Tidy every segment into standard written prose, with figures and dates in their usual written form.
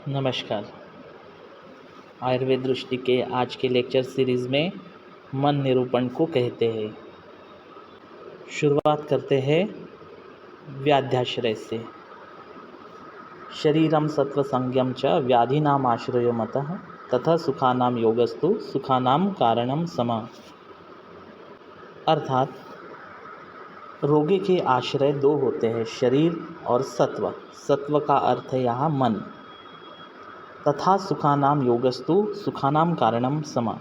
नमस्कार। आयुर्वेद दृष्टि के आज के लेक्चर सीरीज़ में मन निरूपण को कहते हैं। शुरुआत करते हैं व्याध्याश्रय से। शरीरम सत्व संज्ञम च व्याधिनाम आश्रयो मतः तथा सुखानाम योगस्तु सुखानाम कारणम समा। अर्थात रोगी के आश्रय दो होते हैं, शरीर और सत्व। सत्व का अर्थ है यहाँ मन। तथा सुखानाम योगस्तु सुखानाम कारणम समा।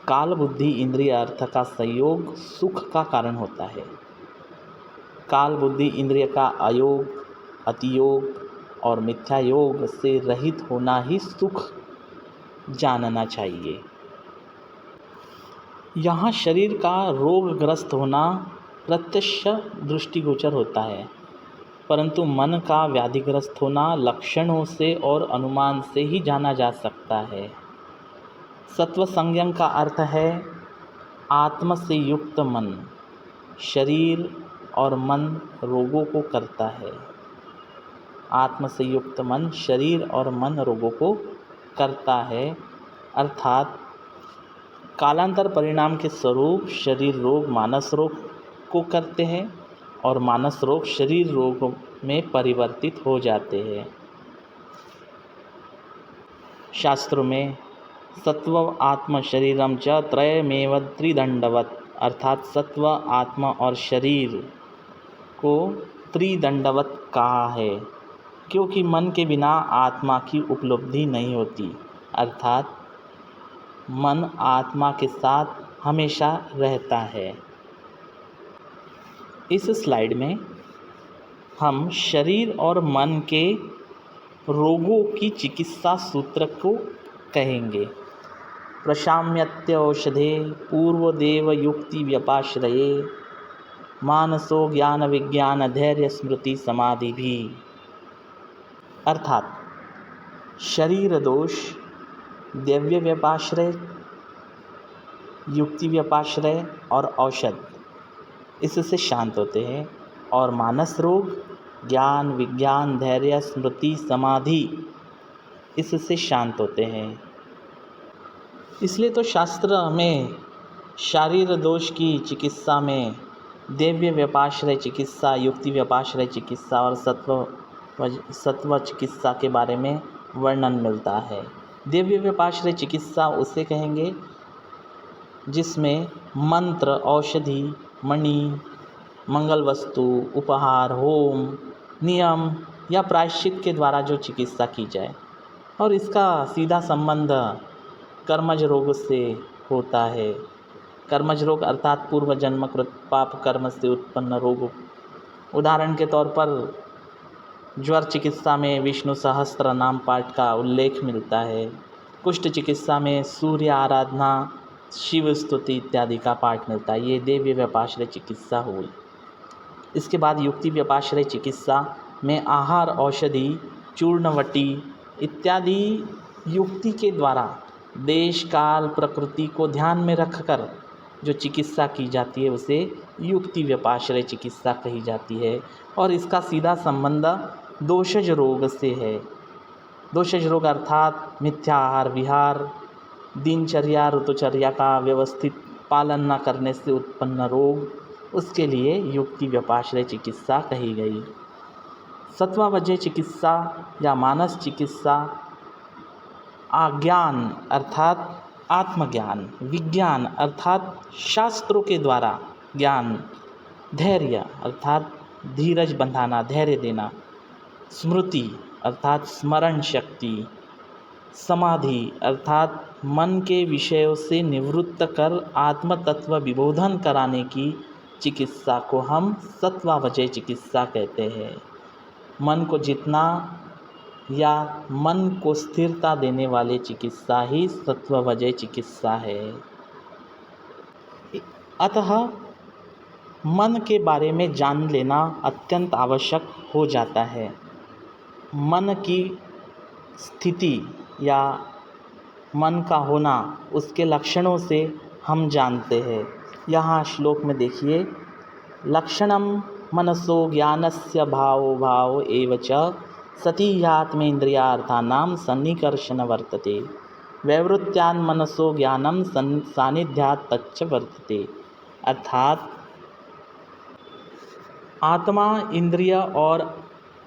काल बुद्धि इंद्रिय अर्थ का संयोग सुख का कारण होता है। काल बुद्धि इंद्रिय का अयोग, अतियोग और मिथ्या योग से रहित होना ही सुख जानना चाहिए। यहाँ शरीर का रोगग्रस्त होना प्रत्यक्ष दृष्टिगोचर होता है, परंतु मन का व्याधिग्रस्त होना लक्षणों से और अनुमान से ही जाना जा सकता है। सत्व संज्ञम का अर्थ है आत्म से युक्त मन। शरीर और मन रोगों को करता है। आत्म से युक्त मन शरीर और मन रोगों को करता है, अर्थात कालांतर परिणाम के स्वरूप शरीर रोग मानस रोग को करते हैं और मानस रोग शरीर रोग में परिवर्तित हो जाते हैं। शास्त्रों में सत्व आत्म शरीरम च त्रयमेव त्रिदंडवत, अर्थात सत्व आत्मा और शरीर को त्रिदंडवत कहा है, क्योंकि मन के बिना आत्मा की उपलब्धि नहीं होती। अर्थात मन आत्मा के साथ हमेशा रहता है। इस स्लाइड में हम शरीर और मन के रोगों की चिकित्सा सूत्र को कहेंगे। प्रशाम्यत्य औषधे पूर्वदेव युक्ति व्यपाश्रये मानसो ज्ञान विज्ञान धैर्य स्मृति समाधि भी। अर्थात शरीर दोष दैव्य व्यपाश्रय, युक्ति व्यपाश्रय और औषध इससे शांत होते हैं, और मानस रोग ज्ञान विज्ञान धैर्य स्मृति समाधि इससे शांत होते हैं। इसलिए तो शास्त्र में शारीर दोष की चिकित्सा में दैव्य व्यपाश्रय चिकित्सा, युक्ति व्यपाश्रय चिकित्सा और सत्व चिकित्सा के बारे में वर्णन मिलता है। दैव्य व्यपाश्रय चिकित्सा उसे कहेंगे जिसमें मंत्र, औषधि, मणि, मंगल वस्तु, उपहार, होम, नियम या प्रायश्चित के द्वारा जो चिकित्सा की जाए, और इसका सीधा संबंध कर्मज रोग से होता है। कर्मज रोग अर्थात पूर्व जन्मकृत पाप कर्म से उत्पन्न रोग। उदाहरण के तौर पर ज्वर चिकित्सा में विष्णु सहस्त्र नाम पाठ का उल्लेख मिलता है। कुष्ठ चिकित्सा में सूर्य आराधना, शिव स्तुति इत्यादि का पाठ मिलता है। ये दैव्य व्यपाश्रय चिकित्सा हुई। इसके बाद युक्ति व्यपाश्रय चिकित्सा में आहार, औषधि, चूर्णवटी इत्यादि युक्ति के द्वारा देश काल प्रकृति को ध्यान में रखकर जो चिकित्सा की जाती है उसे युक्ति व्यपाश्रय चिकित्सा कही जाती है। और इसका सीधा संबंध दोषज रोग से है। दोषज रोग अर्थात मिथ्या आहार विहार, दिनचर्या ऋतुचर्या का व्यवस्थित पालन न करने से उत्पन्न रोग, उसके लिए युक्ति व्यपाश्रय चिकित्सा कही गई। सत्वावजय चिकित्सा या मानस चिकित्सा आज्ञान अर्थात आत्मज्ञान, विज्ञान अर्थात शास्त्रों के द्वारा ज्ञान, धैर्य अर्थात धीरज बंधाना, धैर्य देना, स्मृति अर्थात स्मरण शक्ति, समाधि अर्थात मन के विषयों से निवृत्त कर आत्म तत्व विबोधन कराने की चिकित्सा को हम सत्वावजय चिकित्सा कहते हैं। मन को जितना या मन को स्थिरता देने वाले चिकित्सा ही सत्वावजय चिकित्सा है। अतः मन के बारे में जान लेना अत्यंत आवश्यक हो जाता है। मन की स्थिति या मन का होना उसके लक्षणों से हम जानते हैं। यहाँ श्लोक में देखिए, लक्षणम मनसो ज्ञानस्य भावो भाव एव च सती ह्यात्मेन्द्रियार्थानां सन्निकर्षण वर्तते, वैवृत्यान् मनसो ज्ञानम सानिध्यात् तच्च वर्तते। अर्थात आत्मा, इंद्रिय और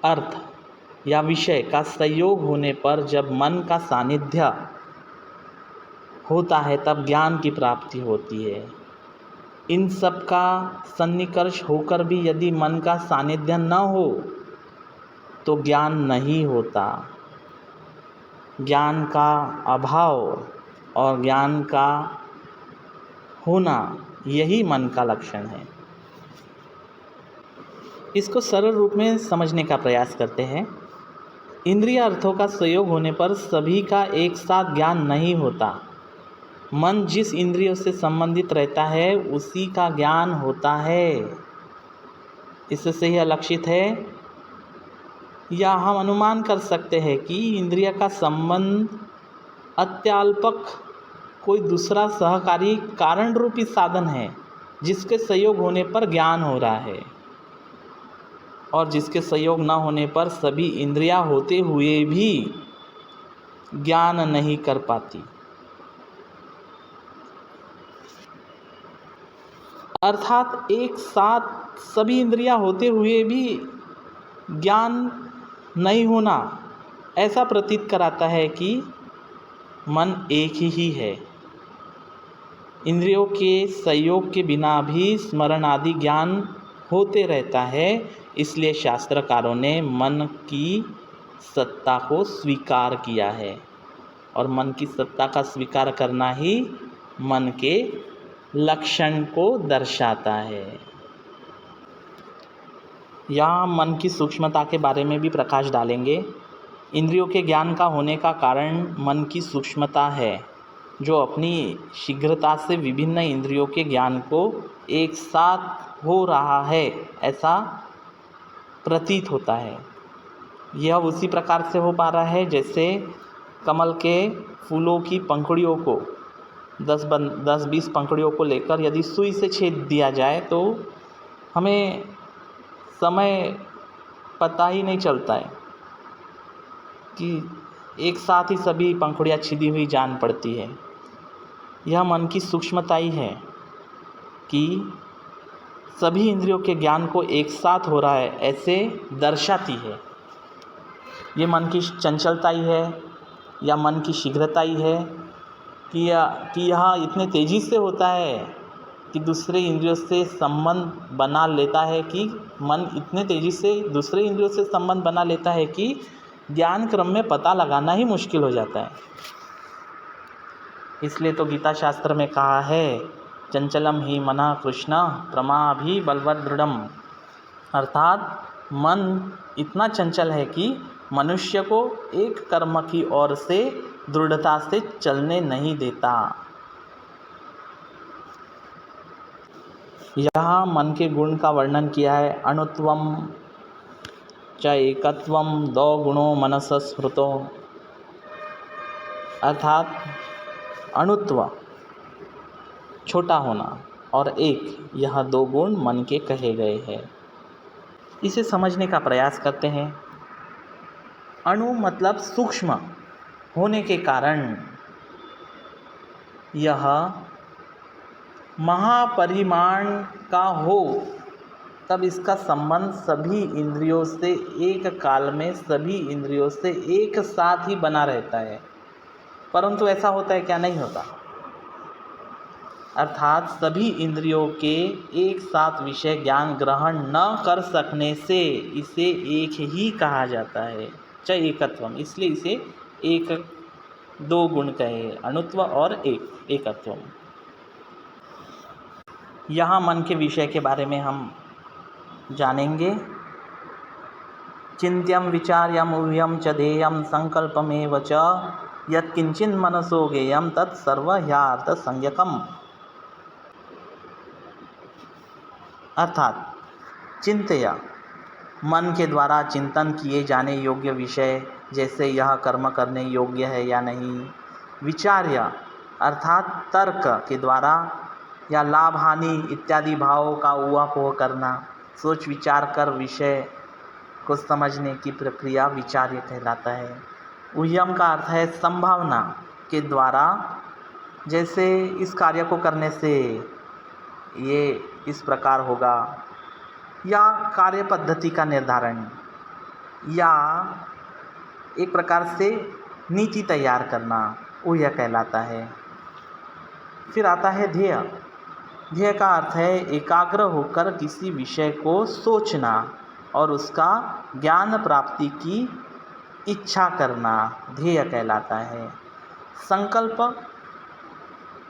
अर्थ या विषय का संयोग होने पर जब मन का सानिध्य होता है तब ज्ञान की प्राप्ति होती है। इन सब का सन्निकर्ष होकर भी यदि मन का सानिध्य न हो तो ज्ञान नहीं होता। ज्ञान का अभाव और ज्ञान का होना यही मन का लक्षण है। इसको सरल रूप में समझने का प्रयास करते हैं। इंद्रिय अर्थों का संयोग होने पर सभी का एक साथ ज्ञान नहीं होता। मन जिस इंद्रियों से संबंधित रहता है उसी का ज्ञान होता है। इससे यह लक्षित है या हम अनुमान कर सकते हैं कि इंद्रिय का संबंध अत्याल्पक कोई दूसरा सहकारी कारण रूपी साधन है जिसके संयोग होने पर ज्ञान हो रहा है, और जिसके संयोग न होने पर सभी इंद्रियां होते हुए भी ज्ञान नहीं कर पाती। अर्थात एक साथ सभी इंद्रियां होते हुए भी ज्ञान नहीं होना ऐसा प्रतीत कराता है कि मन एक ही है। इंद्रियों के संयोग के बिना भी स्मरण आदि ज्ञान होते रहता है। इसलिए शास्त्रकारों ने मन की सत्ता को स्वीकार किया है, और मन की सत्ता का स्वीकार करना ही मन के लक्षण को दर्शाता है। यहाँ मन की सूक्ष्मता के बारे में भी प्रकाश डालेंगे। इंद्रियों के ज्ञान का होने का कारण मन की सूक्ष्मता है, जो अपनी शीघ्रता से विभिन्न इंद्रियों के ज्ञान को एक साथ हो रहा है ऐसा प्रतीत होता है। यह उसी प्रकार से हो पा रहा है जैसे कमल के फूलों की पंखुड़ियों को 10-20 पंखुड़ियों को लेकर यदि सुई से छेद दिया जाए तो हमें समय पता ही नहीं चलता है कि एक साथ ही सभी पंखुड़ियाँ छिदी हुई जान पड़ती है। यह मन की सूक्ष्मता ही है कि सभी इंद्रियों के ज्ञान को एक साथ हो रहा है ऐसे दर्शाती है। ये मन की चंचलता ही है या मन की शीघ्रता ही है कि यह इतने तेज़ी से होता है कि दूसरे इंद्रियों से संबंध बना लेता है, कि मन इतने तेज़ी से दूसरे इंद्रियों से संबंध बना लेता है कि ज्ञान क्रम में पता लगाना ही मुश्किल हो जाता है। इसलिए तो गीता शास्त्र में कहा है, चंचलम ही मना कृष्ण प्रमाभि बलवद दृढ़म। अर्थात मन इतना चंचल है कि मनुष्य को एक कर्म की ओर से दृढ़ता से चलने नहीं देता। यहाँ मन के गुण का वर्णन किया है। अणुत्वम च एकत्वम दो गुणों मनस स्मृतो। अर्थात अणुत्व छोटा होना और एक, यह दो गुण मन के कहे गए हैं। इसे समझने का प्रयास करते हैं। अणु मतलब सूक्ष्म होने के कारण यह महापरिमाण का हो तब इसका संबंध सभी इंद्रियों से एक काल में सभी इंद्रियों से एक साथ ही बना रहता है। परंतु ऐसा होता है क्या? नहीं होता। अर्थात सभी इंद्रियों के एक साथ विषय ज्ञान ग्रहण न कर सकने से इसे एक ही कहा जाता है, च एकत्वम। इसलिए इसे एक दो गुण कहे, अणुत्व और एकत्वम। यहाँ मन के विषय के बारे में हम जानेंगे। चिंत्यम विचार्यम ऊह्यम च ध्येयम संकल्पमेव च यत्किंचिन मनसो ज्ञेयम तत्सर्व ह्यार्थ संज्ञकम। अर्थात चिंतया, मन के द्वारा चिंतन किए जाने योग्य विषय, जैसे यह कर्म करने योग्य है या नहीं। विचार्य अर्थात तर्क के द्वारा या लाभ हानि इत्यादि भावों का ऊहापोह करना, सोच विचार कर विषय को समझने की प्रक्रिया विचार्य कहलाता है। ऊह्यम का अर्थ है संभावना के द्वारा, जैसे इस कार्य को करने से ये इस प्रकार होगा, या कार्य पद्धति का निर्धारण, या एक प्रकार से नीति तैयार करना, ऊह्य कहलाता है। फिर आता है ध्येय। ध्येय का अर्थ है एकाग्र होकर किसी विषय को सोचना और उसका ज्ञान प्राप्ति की इच्छा करना, ध्येय कहलाता है। संकल्प,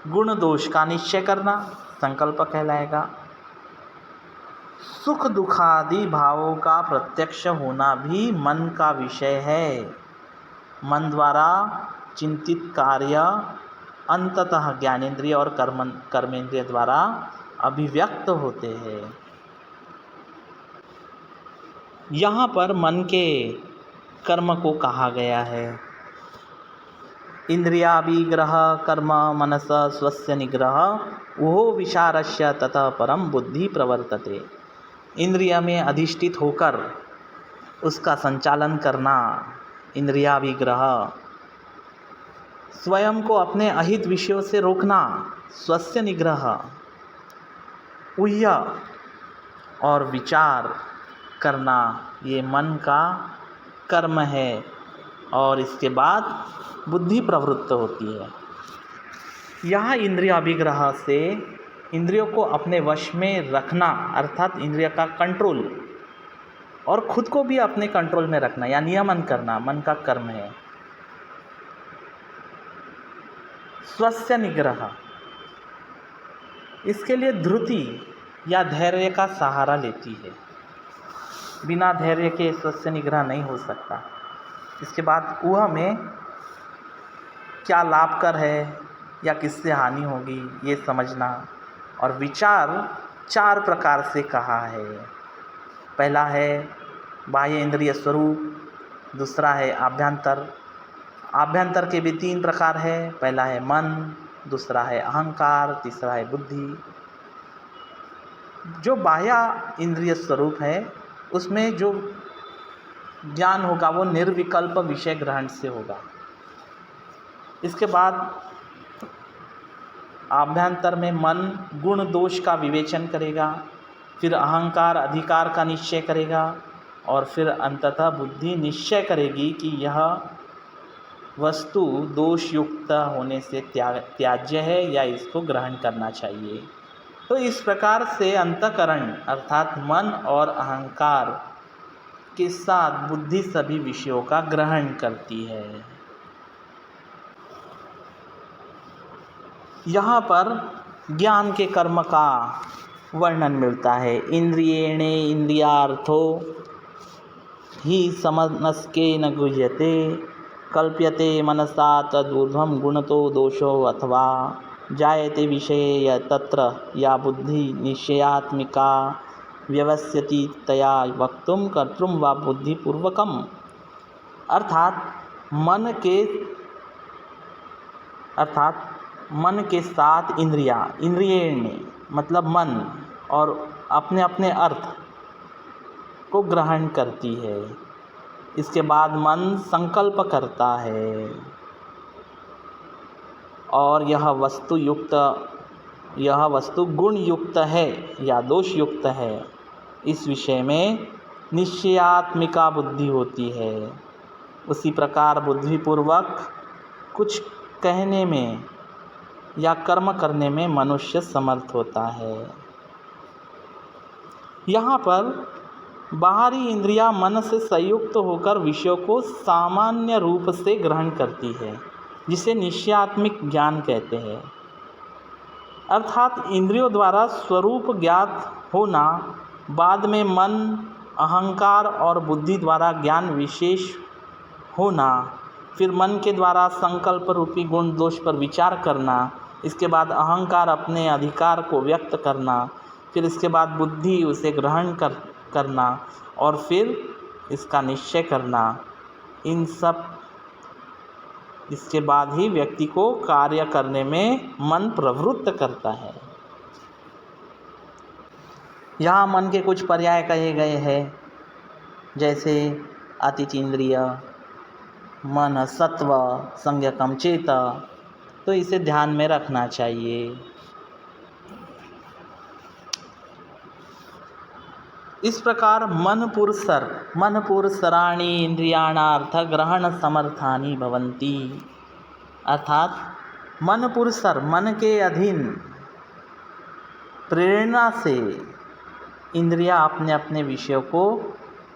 गुण दोष का निश्चय करना संकल्प कहलाएगा। सुख दुखादि भावों का प्रत्यक्ष होना भी मन का विषय है। मन द्वारा चिंतित कार्य अंततः ज्ञानेंद्रिय और कर्मेंद्रिय द्वारा अभिव्यक्त होते हैं। यहाँ पर मन के कर्म को कहा गया है। इंद्रियाभिग्रह कर्म मनस स्वस्य निग्रह वो विचारस्य ततः परम बुद्धि प्रवर्तते। इंद्रिय में अधिष्ठित होकर उसका संचालन करना, इंद्रियाभिग्रह। स्वयं को अपने अहित विषयों से रोकना, स्वस्य निग्रह। ऊह्य और विचार करना ये मन का कर्म है, और इसके बाद बुद्धि प्रवृत्त होती है। यहाँ इंद्रिय अभिग्रह से इंद्रियों को अपने वश में रखना, अर्थात इंद्रिय का कंट्रोल, और खुद को भी अपने कंट्रोल में रखना या नियमन करना मन का कर्म है। स्वस्य निग्रह, इसके लिए धृति या धैर्य का सहारा लेती है। बिना धैर्य के स्वस्य निग्रह नहीं हो सकता। इसके बाद ऊह में क्या लाभकर है या किससे हानि होगी ये समझना। और विचार 4 प्रकार से कहा है। पहला है बाह्य इंद्रिय स्वरूप, दूसरा है आभ्यंतर। आभ्यंतर के भी 3 प्रकार है। पहला है मन, दूसरा है अहंकार, तीसरा है बुद्धि। जो बाह्य इंद्रिय स्वरूप है उसमें जो ज्ञान होगा वो निर्विकल्प विषय ग्रहण से होगा। इसके बाद आभ्यंतर में मन गुण दोष का विवेचन करेगा, फिर अहंकार अधिकार का निश्चय करेगा, और फिर अंततः बुद्धि निश्चय करेगी कि यह वस्तु दोष युक्त होने से त्याज्य है या इसको ग्रहण करना चाहिए। तो इस प्रकार से अंतःकरण अर्थात मन और अहंकार के साथ बुद्धि सभी विषयों का ग्रहण करती है। यहाँ पर ज्ञान के कर्म का वर्णन मिलता है। इंद्रियेणे इंद्रियार्थो ही समनस्केन गृह्यते कल्प्यते मनसा तद्ऊर्ध्वं गुणतो दोषो अथवा जायते विषये तत्र या बुद्धि निश्चयात्मिका व्यवस्यति तया वक्तुम कर्तुम वा बुद्धिपूर्वकम। अर्थात मन के साथ इंद्रियेण मतलब मन और अपने अपने अर्थ को ग्रहण करती है। इसके बाद मन संकल्प करता है और यह वस्तु गुण युक्त है या दोष युक्त है, इस विषय में निश्चयात्मिका बुद्धि होती है। उसी प्रकार बुद्धिपूर्वक कुछ कहने में या कर्म करने में मनुष्य समर्थ होता है। यहाँ पर बाहरी इंद्रियां मन से संयुक्त होकर विषयों को सामान्य रूप से ग्रहण करती है, जिसे निश्चयात्मिक ज्ञान कहते हैं। अर्थात इंद्रियों द्वारा स्वरूप ज्ञात होना, बाद में मन अहंकार और बुद्धि द्वारा ज्ञान विशेष होना, फिर मन के द्वारा संकल्प रूपी गुण दोष पर विचार करना, इसके बाद अहंकार अपने अधिकार को व्यक्त करना, फिर इसके बाद बुद्धि उसे ग्रहण करना और फिर इसका निश्चय करना। इन सब इसके बाद ही व्यक्ति को कार्य करने में मन प्रवृत्त करता है। यहाँ मन के कुछ पर्याय कहे गए हैं। जैसे अतिचेंद्रिय, मन, सत्व, संज्ञकम, चेत, तो इसे ध्यान में रखना चाहिए। इस प्रकार मन पुरसराणि इंद्रियाणार्थ ग्रहण समर्थानि भवन्ति, अर्थात मन पुरसर, मन के अधीन प्रेरणा से इंद्रियां अपने अपने विषयों को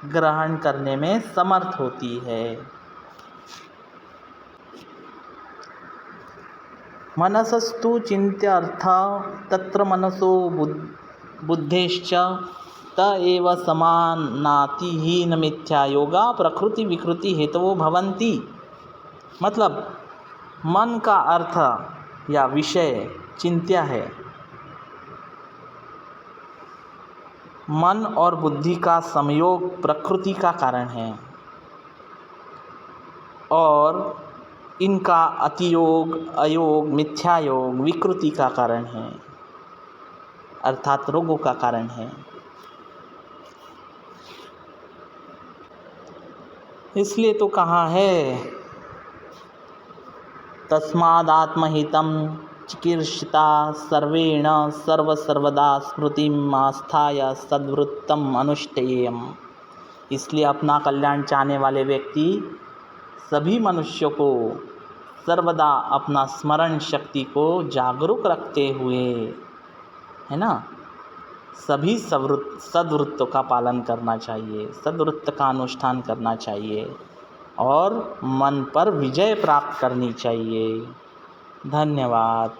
ग्रहण करने में समर्थ होती है। मनसस्तु चिन्त्यर्थ तत्र मनसो बुद्धेश्च त एव समानाति ही न मिथ्या योगा प्रकृति विकृति हेतवो भवन्ति। मतलब मन का अर्थ या विषय चिंत्य है। मन और बुद्धि का संयोग प्रकृति का कारण है और इनका अतियोग, अयोग, मिथ्यायोग, विकृति का कारण है, अर्थात रोगों का कारण है। इसलिए तो कहा है तस्मादात्महितं चिकीर्षिता सर्वेण सर्वदा स्मृतिम् आस्थाय सद्वृत्तम अनुष्ठेयम्। इसलिए अपना कल्याण चाहने वाले व्यक्ति सभी मनुष्यों को सर्वदा अपना स्मरण शक्ति को जागरूक रखते हुए, है ना, सभी सद्वृत्तों का पालन करना चाहिए, सद्वृत्त का अनुष्ठान करना चाहिए और मन पर विजय प्राप्त करनी चाहिए। धन्यवाद।